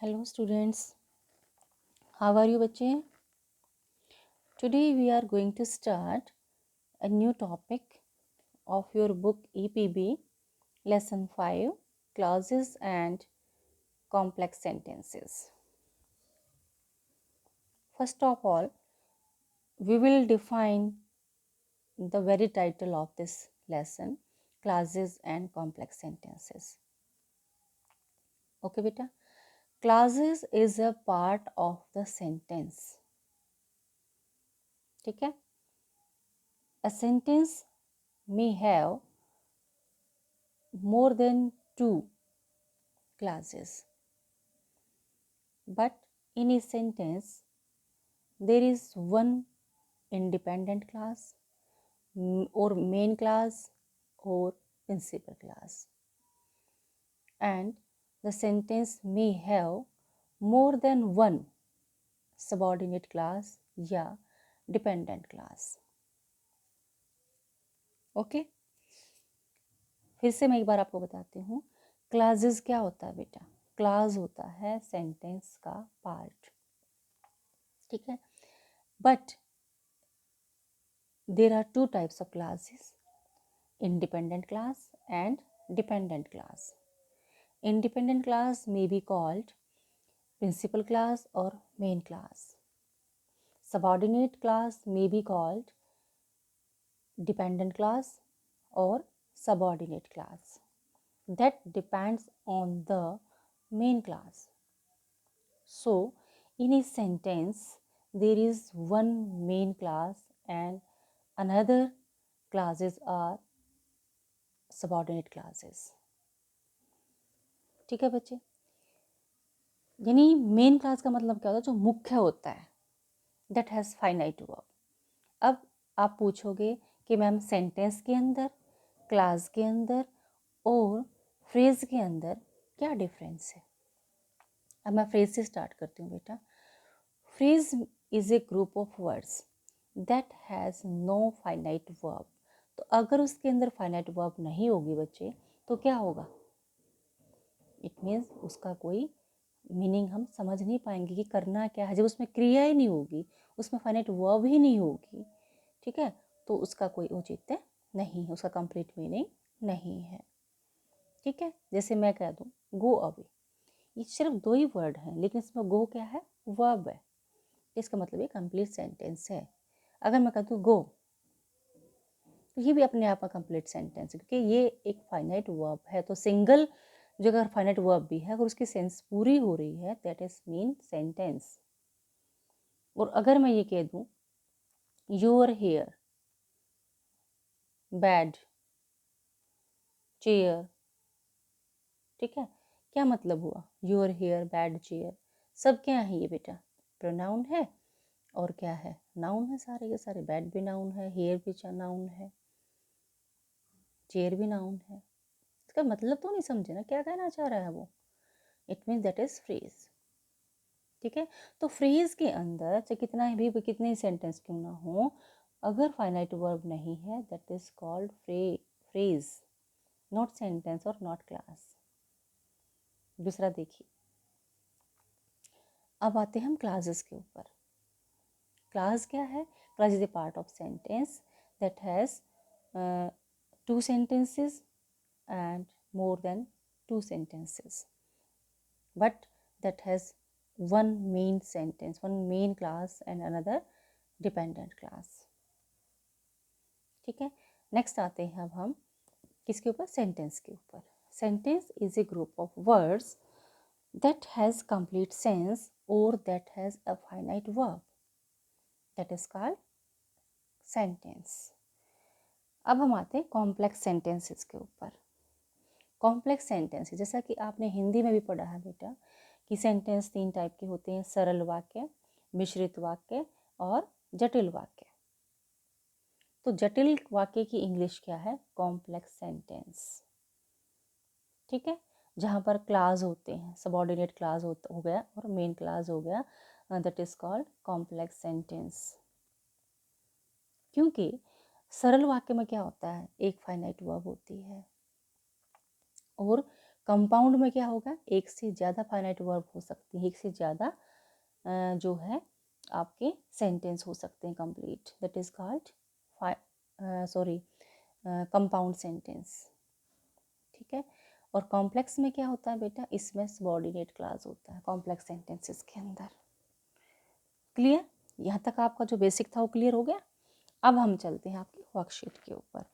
Hello students, how are you बच्चे? Today we are going to start a new topic of your book EPB lesson 5 clauses and complex sentences. First of all, we will define the very title of this lesson, clauses and complex sentences. Okay beta, clauses is a part of the sentence. ठीक है? A sentence may have more than two clauses, but in a sentence there is one independent clause or main clause or principal clause, and the sentence may have more than one subordinate clause या dependent clause. Okay, फिर से मैं एक बार आपको बताती हूँ. Clauses क्या होता है बेटा? क्लाज होता है सेंटेंस का पार्ट. ठीक है, but there are two types of clauses, independent clause and dependent clause. Independent clause may be called principal clause or main clause. Subordinate clause may be called dependent clause or subordinate clause. That depends on the main clause. So in a sentence there is one main clause and another clauses are subordinate clauses. ठीक है बच्चे, यानी main class का मतलब क्या होता है? जो मुख्य होता है, दैट हैज़ फाइनाइट वर्ब. अब आप पूछोगे कि मैम सेंटेंस के अंदर, क्लास के अंदर और फ्रेज के अंदर क्या डिफरेंस है? अब मैं फ्रेज से स्टार्ट करती हूँ बेटा. Phrase is a group of words that has no finite verb. तो अगर उसके अंदर फाइनाइट वर्ब नहीं होगी बच्चे, तो क्या होगा? इट मीन्स उसका कोई मीनिंग हम समझ नहीं पाएंगे कि करना क्या है. जब उसमें क्रिया ही नहीं होगी, उसमें फाइनाइट वर्ब ही नहीं होगी, ठीक है, तो उसका कोई औचित्य नहीं है, उसका कंप्लीट मीनिंग नहीं है. ठीक है, जैसे मैं कह दूँ गो अवे, ये सिर्फ दो ही वर्ड हैं, लेकिन इसमें गो क्या है? वर्ब है. इसका मतलब ये कंप्लीट सेंटेंस है. अगर मैं कह दूँ गो, तो ये भी अपने आप में कंप्लीट सेंटेंस है, क्योंकि ये एक फाइनाइट वर्ब है. तो सिंगल जो अगर फाइनाइट वर्ब भी है, अगर उसकी सेंस पूरी हो रही है, दैट इज मीन सेंटेंस. और अगर मैं ये कह दूँ योर हेयर बैड चेयर, ठीक है, क्या मतलब हुआ? योर हेयर बैड चेयर, सब क्या है ये बेटा? प्रोनाउन है. और क्या है? नाउन है. सारे के सारे. बैड भी नाउन है, हेयर भी नाउन है, चेयर भी नाउन है. इसका मतलब तो नहीं समझे ना क्या कहना चाह रहा है वो? It means that is phrase. ठीक है, तो फ्रेज के अंदर चाहे कितने सेंटेंस क्यों ना हो, अगर फाइनाइट वर्ब नहीं है, that is called phrase, not sentence और नॉट क्लास. दूसरा देखिए, अब आते हैं हम क्लासेस के ऊपर. क्लास क्या है? Class is a part of sentence that has two sentences and more than two sentences, but that has one main sentence, one main class and another dependent class. ठीक है, नेक्स्ट आते हैं अब हम किसके ऊपर? सेंटेंस के ऊपर. Sentence is a group of words that has complete sense or that has a finite verb, that is called sentence. अब हम आते हैं कॉम्प्लेक्स सेंटेंसेस के ऊपर. कॉम्प्लेक्स सेंटेंस जैसा कि आपने हिंदी में भी पढ़ा है बेटा कि सेंटेंस 3 टाइप के होते हैं: सरल वाक्य, मिश्रित वाक्य और जटिल वाक्य. तो जटिल वाक्य की इंग्लिश क्या है? Complex sentence. ठीक है, जहाँ पर क्लास होते हैं, सबऑर्डिनेट क्लास हो गया और मेन क्लास हो गया, that is called complex sentence. क्योंकि सरल वाक्य में क्या होता है? एक फाइनाइट वर्ब होती है और कंपाउंड में क्या होगा, एक से ज़्यादा फाइनाइट वर्ब हो सकती है, एक से ज़्यादा जो है आपके सेंटेंस हो सकते हैं complete, that is called compound sentence. ठीक है, और कॉम्प्लेक्स में क्या होता है बेटा, इसमें सबऑर्डिनेट क्लॉज होता है कॉम्प्लेक्स सेंटेंसेस के अंदर। क्लियर, यहाँ तक आपका जो बेसिक था वो क्लियर हो गया। अब हम चलते हैं आपकी वर्कशीट के ऊपर।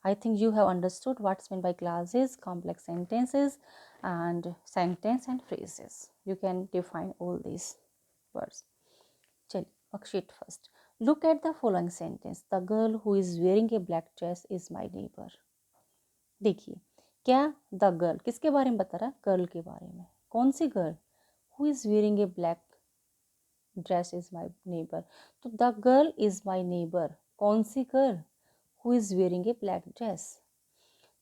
I think you have understood what's meant by clauses, complex sentences, and sentence and phrases. You can define all these words. चलिए, worksheet first. Look at the following sentence. The girl who is wearing a black dress is my neighbor. देखिए, क्या the girl किसके बारे में बता रहा है, girl के बारे में। कौन सी girl, who is wearing a black dress is my neighbour. तो the girl is my neighbour, कौन सी girl, who is wearing a black dress.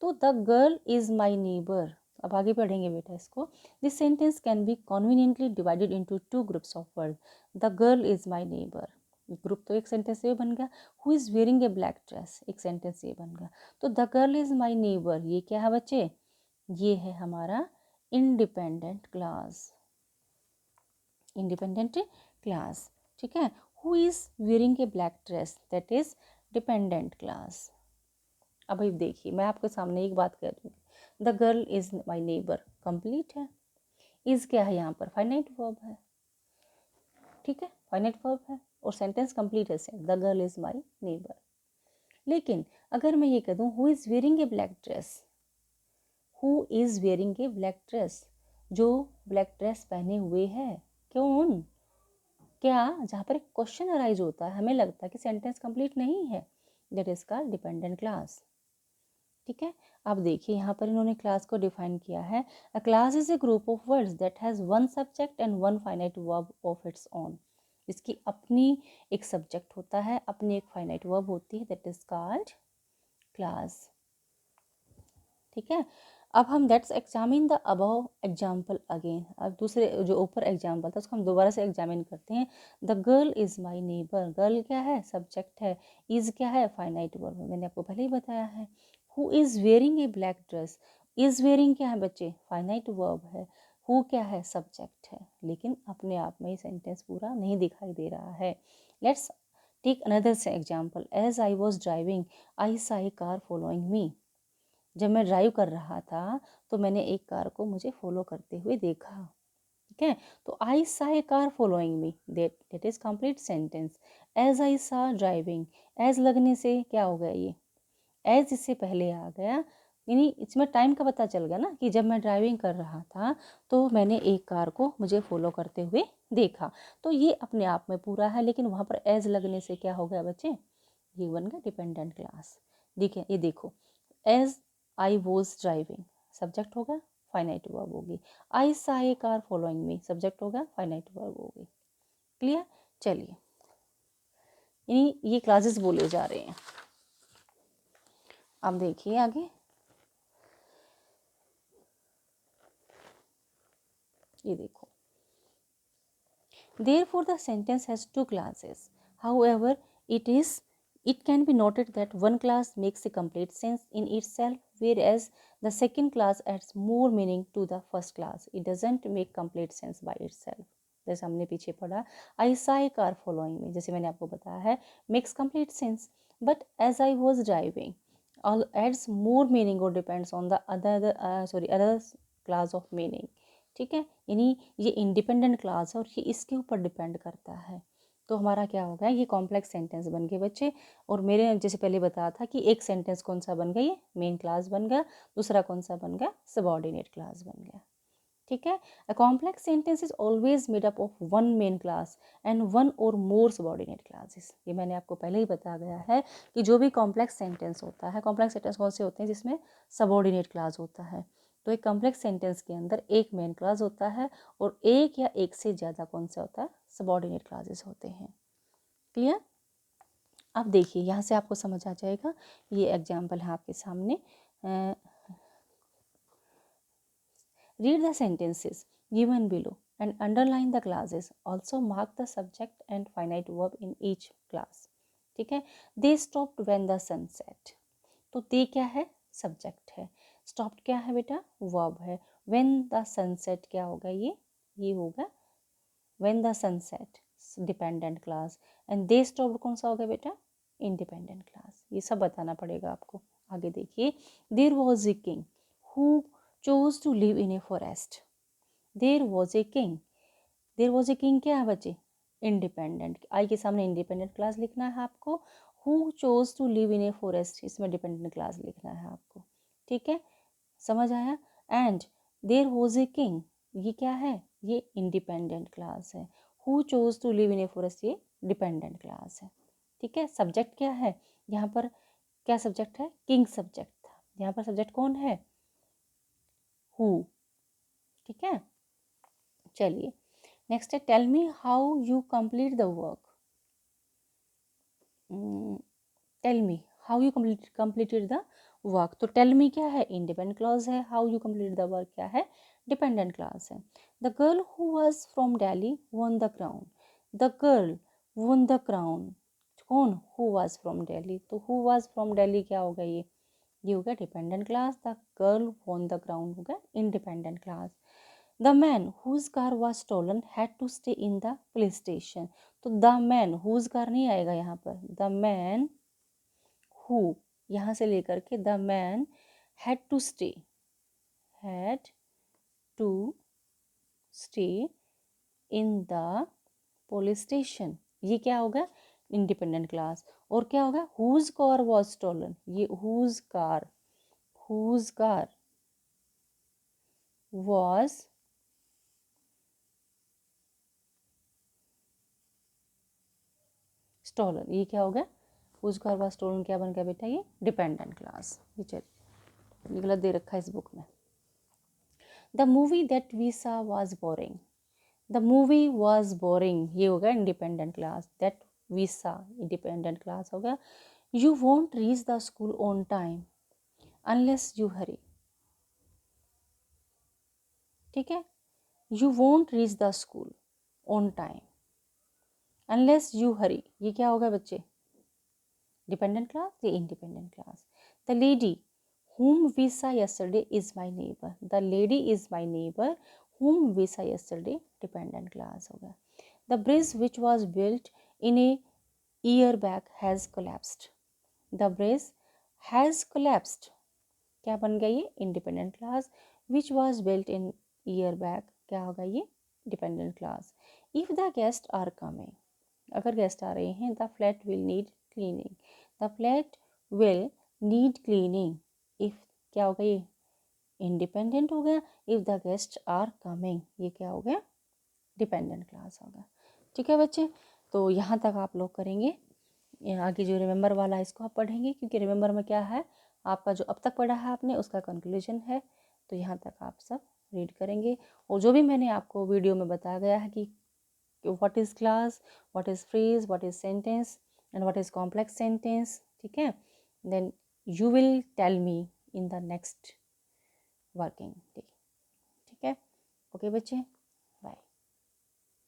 तो the girl is my neighbour, अब आगे पढ़ेंगे बेटा इसको। This sentence can be conveniently divided into two groups of word. The girl is my neighbour, group तो एक सेंटेंस ये बन गया। Who is wearing a black dress, एक सेंटेंस ये बन गया। तो the girl is my neighbour, ये क्या है बच्चे, ये है हमारा इंडिपेंडेंट क्लास, इंडिपेंडेंट क्लास। ठीक है, who is wearing a black dress, that is dependent class. अब भाई देखिए, मैं आपके सामने एक बात कह दूँगी, the girl is my neighbour complete है, इज़ क्या है यहाँ पर, फाइनाइट वर्ब है। ठीक है, फाइनाइट वर्ब है और सेंटेंस कंप्लीट है से the girl is my neighbour. लेकिन अगर मैं ये कह दूँ who is wearing a black dress, who is wearing a black dress, जो ब्लैक ड्रेस पहने हुए है, कौन, क्या, जहाँ पर एक क्वेश्चन अराइज होता है, हमें लगता है कि सेंटेंस कंप्लीट नहीं है, that is called dependent class. ठीक है, अब देखिए यहाँ पर इन्होंने क्लास को डिफाइन किया है, अ class is a group of words that has one subject and one finite verb of its own. इसकी अपनी एक सब्जेक्ट होता है, अपनी एक फाइनाइट वर्ब होती है, दैट इज कॉल्ड क्लास। ठीक है, अब हम let's examine the above example again. अब दूसरे जो ऊपर एग्जाम्पल था उसको हम दोबारा से एग्जामिन करते हैं। The girl is my neighbour, girl क्या है, सब्जेक्ट है, इज़ क्या है, फाइनाइट वर्ब, मैंने आपको पहले ही बताया है। Who is wearing a black dress, is wearing क्या है बच्चे, फाइनाइट वर्ब है, हु क्या है, सब्जेक्ट है, लेकिन अपने आप में ही सेंटेंस पूरा नहीं दिखाई दे रहा है। लेट्स टेक अनदर से example, as I was driving I saw a car following मी। जब मैं ड्राइव कर रहा था तो मैंने एक कार को मुझे फॉलो करते हुए देखा। ठीक है, तो I saw a car following me, that is complete sentence. As I saw driving, as लगने से क्या हो गया, ये एज इससे पहले आ गया, यानी इसमें टाइम का पता चल गया ना कि जब मैं ड्राइविंग कर रहा था तो मैंने एक कार को मुझे फॉलो करते हुए देखा। तो ये अपने आप में पूरा है, लेकिन वहाँ पर एज लगने से क्या हो गया बच्चे, ये बन गया डिपेंडेंट क्लास। देखिए, ये देखो, as I was driving, subject होगा, फाइनाइट वर्ब होगी। I saw a car following me, subject होगा, फाइनाइट वर्ब होगी। क्लियर, चलिए, यानी ये क्लासेस बोले जा रहे हैं। अब देखिए आगे, ये देखो, therefore the sentence has two classes, however it can be noted that one class makes a complete sense in itself, whereas the second class adds more meaning to the first class. It doesn't make complete sense by itself. जैसे हमने पीछे पढ़ा, आई saw a car following में, जैसे मैंने आपको बताया है, makes complete sense, but as I was driving all adds more meaning or depends on the other class of meaning. ठीक है, यानी ये इंडिपेंडेंट क्लास है और ये इसके ऊपर डिपेंड करता है। तो हमारा क्या हो गया, ये कॉम्प्लेक्स सेंटेंस बन गए बच्चे। और मेरे जैसे पहले बताया था कि एक सेंटेंस कौन सा बन गया, ये मेन क्लास बन गया, दूसरा कौन सा बन गया, सबऑर्डिनेट क्लास बन गया। ठीक है, a complex sentence is always made up of one main class and one और मोर सबऑर्डिनेट क्लासेस। ये मैंने आपको पहले ही बताया गया है कि जो भी कॉम्प्लेक्स सेंटेंस होता है, कॉम्प्लेक्स सेंटेंस कौन से होते हैं, जिसमें सबऑर्डिनेट क्लास होता है। तो एक कॉम्प्लेक्स सेंटेंस के अंदर एक मेन क्लास होता है और एक या एक से ज़्यादा कौन सा होता है, सबऑर्डिनेट क्लासेस होते हैं। क्लियर, अब देखिए यहाँ से आपको समझ आ जाएगा। ये एग्जाम्पल है आपके सामने। Read the sentences given below and underline the clauses. Also mark the subject and finite verb in each class. ठीक है, they stopped when the sun set. तो they क्या है, सब्जेक्ट है, stopped क्या है बेटा, वर्ब है, व्हेन द सनसेट क्या होगा, ये होगा when the sunset, dependent class. And they stopped कौन सा होगा बेटा, इंडिपेंडेंट क्लास। ये सब बताना पड़ेगा आपको। आगे देखिए, there was a king who chose to live in a forest. There was a king, there was a king क्या है बच्चे, इंडिपेंडेंट। आई के सामने इंडिपेंडेंट क्लास लिखना है आपको। Who chose to live in a forest, इसमें डिपेंडेंट क्लास लिखना है आपको। ठीक है, समझ आया। And there was a king, ये क्या है, ये इंडिपेंडेंट क्लास है। Who chose to live in a forest, ये डिपेंडेंट क्लास है। ठीक है, सब्जेक्ट क्या है यहाँ पर, क्या सब्जेक्ट है, किंग सब्जेक्ट था। यहाँ पर सब्जेक्ट कौन है, हु। ठीक है, चलिए नेक्स्ट है, tell me how you complete the work. Tell me how you completed the work. तो टेल मी क्या है, इंडिपेंडेंट क्लॉज है। How you complete the work क्या है, डिपेंडेंट क्लॉज है। The girl who was from Delhi won the crown. The girl won the crown, कौन, who was from Delhi. तो who was from Delhi क्या होगा, ये होगा dependent class. The girl won the crown होगा independent class. The man whose car was stolen had to stay in the police station. तो the man, whose car नहीं आएगा यहाँ पर, द मैन हु, यहाँ से लेकर के the man had to stay, had to stay in the police station, ये क्या होगा, इंडिपेंडेंट क्लास। और क्या होगा, हुज कार वॉज स्टोलन, ये हुज कार वॉज स्टोलन, ये क्या होगा, हुज कार वॉज स्टोलन क्या बन गया बेटा, ये डिपेंडेंट क्लास। ये चलिए, ये गलत दे रखा है इस बुक में। The movie that we saw was boring. The movie was boring, ये होगा independent class. That we saw independent class होगा। You won't reach the school on time unless you hurry. ठीक है, you won't reach the school on time unless you hurry, ये क्या होगा बच्चे, dependent class, ये independent class. The lady whom we saw yesterday is my neighbor. The lady is my neighbor whom we saw yesterday, dependent class होगा। The bridge which was built in a year back has collapsed. The bridge has collapsed, क्या बन गया ये, independent class. which was built in year back, क्या होगा ये, dependent class. if the guests are coming, अगर guest आ रहे हैं, the flat will need cleaning, the flat will need cleaning. If क्या होगा, ये इंडिपेंडेंट हो गया। If the guest are coming, ये क्या हो गया, डिपेंडेंट क्लास होगा। ठीक है बच्चे, तो यहाँ तक आप लोग करेंगे। आगे जो रिमेंबर वाला है इसको आप पढ़ेंगे, क्योंकि रिमेंबर में क्या है, आपका जो अब तक पढ़ा है आपने उसका कंक्लूजन है। तो यहाँ तक आप सब रीड करेंगे। और जो भी मैंने आपको वीडियो में बताया गया है कि what is class, what is phrase, what is sentence and what is complex sentence, ठीक है, then you will tell me in the next working day। ठीक है, ओके बच्चे।